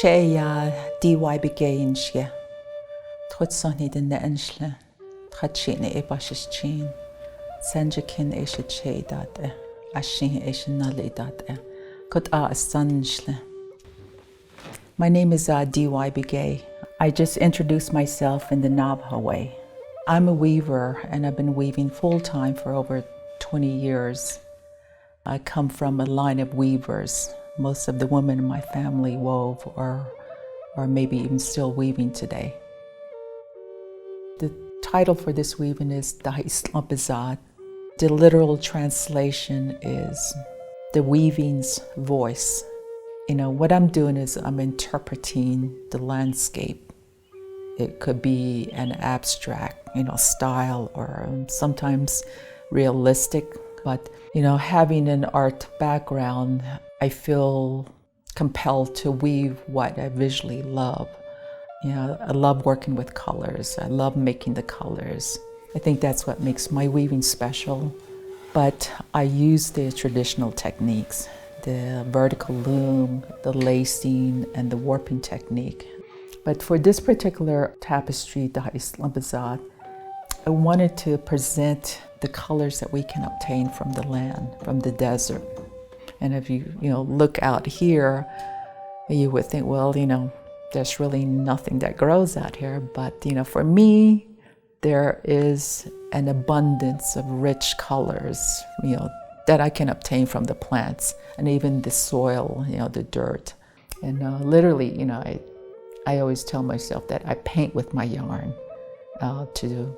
Shea DY Begay in Shea. Trutsoni den Nensle. Tratchine e Bashichin. Sanjakin e Shea dat. Ashin e Shanali dat. Kut a Sanshle. My name is DY Begay. I just introduced myself in the Navajo way. I'm a weaver and I've been weaving full-time for over 20 years. I come from a line of weavers. Most of the women in my family wove or maybe even still weaving today. The title for this weaving is Dahislampazad. The literal translation is the weaving's voice. You know, what I'm doing is I'm interpreting the landscape. It could be an abstract, style or sometimes realistic. But, having an art background, I feel compelled to weave what I visually love. I love working with colors. I love making the colors. I think that's what makes my weaving special. But I use the traditional techniques, the vertical loom, the lacing, and the warping technique. But for this particular tapestry, Dahislampazad, I wanted to present the colors that we can obtain from the land, from the desert. And if you look out here, you would think, well, there's really nothing that grows out here. But, for me, there is an abundance of rich colors, that I can obtain from the plants and even the soil, the dirt. And literally, I always tell myself that I paint with my yarn to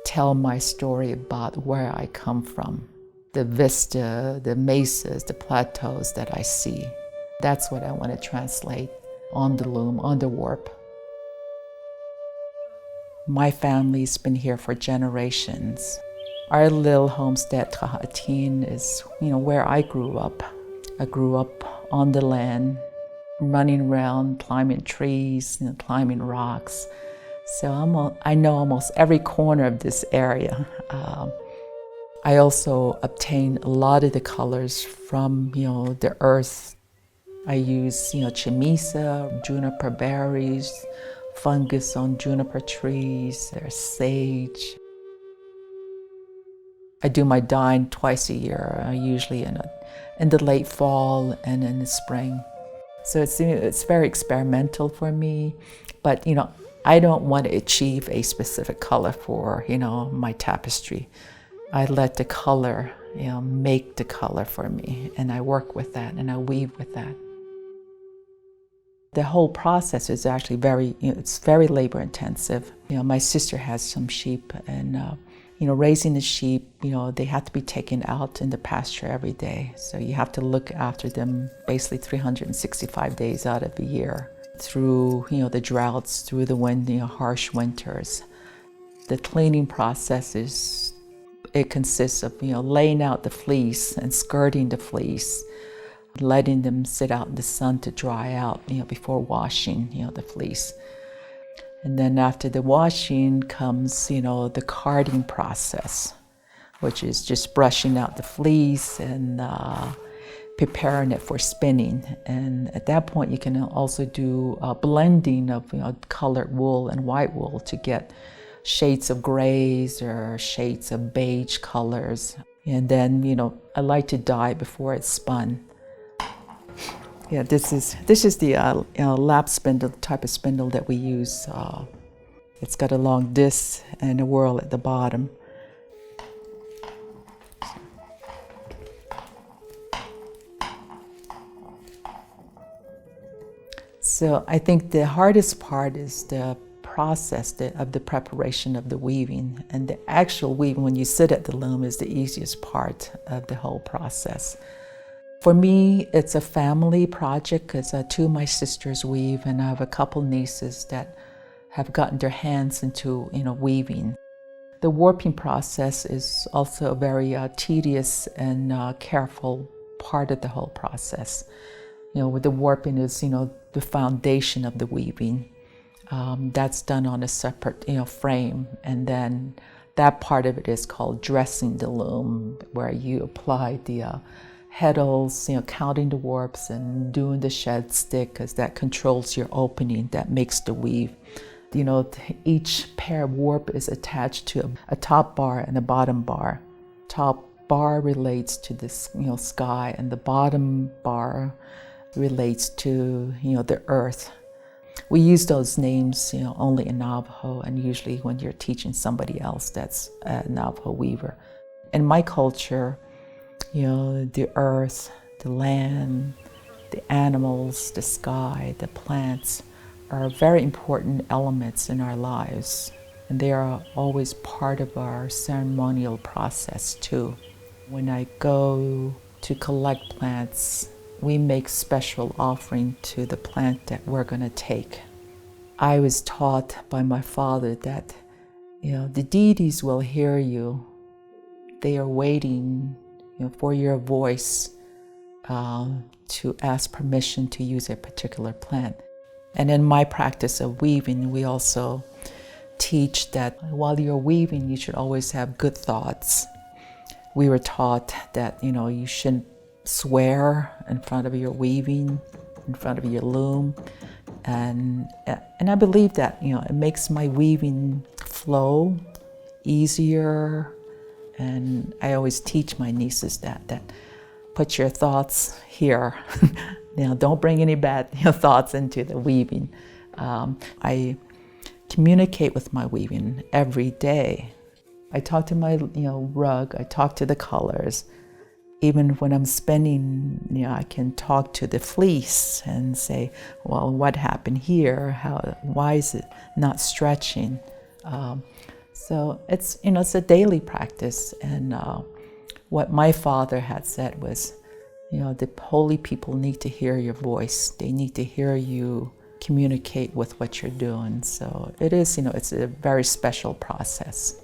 tell my story about where I come from, the vista, the mesas, the plateaus that I see. That's what I want to translate on the loom, on the warp. My family's been here for generations. Our little homestead, Trahatin, is, where I grew up. I grew up on the land, running around, climbing trees, climbing rocks. So I know almost every corner of this area. I also obtain a lot of the colors from, the earth. I use, chamisa, juniper berries, fungus on juniper trees, there's sage. I do my dyeing twice a year, usually in the late fall and in the spring. So it's very experimental for me, but I don't want to achieve a specific color for my tapestry. I let the color make the color for me, and I work with that and I weave with that. The whole process is actually it's very labor intensive. My sister has some sheep, and raising the sheep, they have to be taken out in the pasture every day. So you have to look after them basically 365 days out of the year, through the droughts, through the harsh winters. The cleaning process it consists of laying out the fleece and skirting the fleece, letting them sit out in the sun to dry out before washing the fleece. And then after the washing comes the carding process, which is just brushing out the fleece and preparing it for spinning. And at that point you can also do a blending of colored wool and white wool to get shades of grays or shades of beige colors. And then I like to dye before it's spun. Yeah, this is the lap spindle, the type of spindle that we use. It's got a long disc and a whirl at the bottom. So I think the hardest part is the process of the preparation of the weaving, and the actual weaving when you sit at the loom is the easiest part of the whole process. For me, it's a family project because two of my sisters weave, and I have a couple nieces that have gotten their hands into weaving. The warping process is also a very tedious and careful part of the whole process. With the warping is the foundation of the weaving. That's done on a separate frame, and then that part of it is called dressing the loom, where you apply the heddles, counting the warps and doing the shed stick, because that controls your opening, that makes the weave. Each pair of warp is attached to a top bar and a bottom bar. Top bar relates to the sky, and the bottom bar relates to the earth. We use those names only in Navajo, and usually when you're teaching somebody else that's a Navajo weaver. In my culture, the earth, the land, the animals, the sky, the plants are very important elements in our lives, and they are always part of our ceremonial process too. When I go to collect plants, we make special offering to the plant that we're going to take. I was taught by my father that the deities will hear you. They are waiting for your voice to ask permission to use a particular plant. And in my practice of weaving, we also teach that while you're weaving, you should always have good thoughts. We were taught that you shouldn't swear in front of your weaving, in front of your loom, and I believe that it makes my weaving flow easier. And I always teach my nieces that put your thoughts here. Don't bring any bad thoughts into the weaving. I communicate with my weaving every day. I talk to my rug. I talk to the colors. Even when I'm spinning, I can talk to the fleece and say, well, what happened here? Why is it not stretching? So it's a daily practice. And what my father had said was, the holy people need to hear your voice. They need to hear you communicate with what you're doing. So it is, it's a very special process.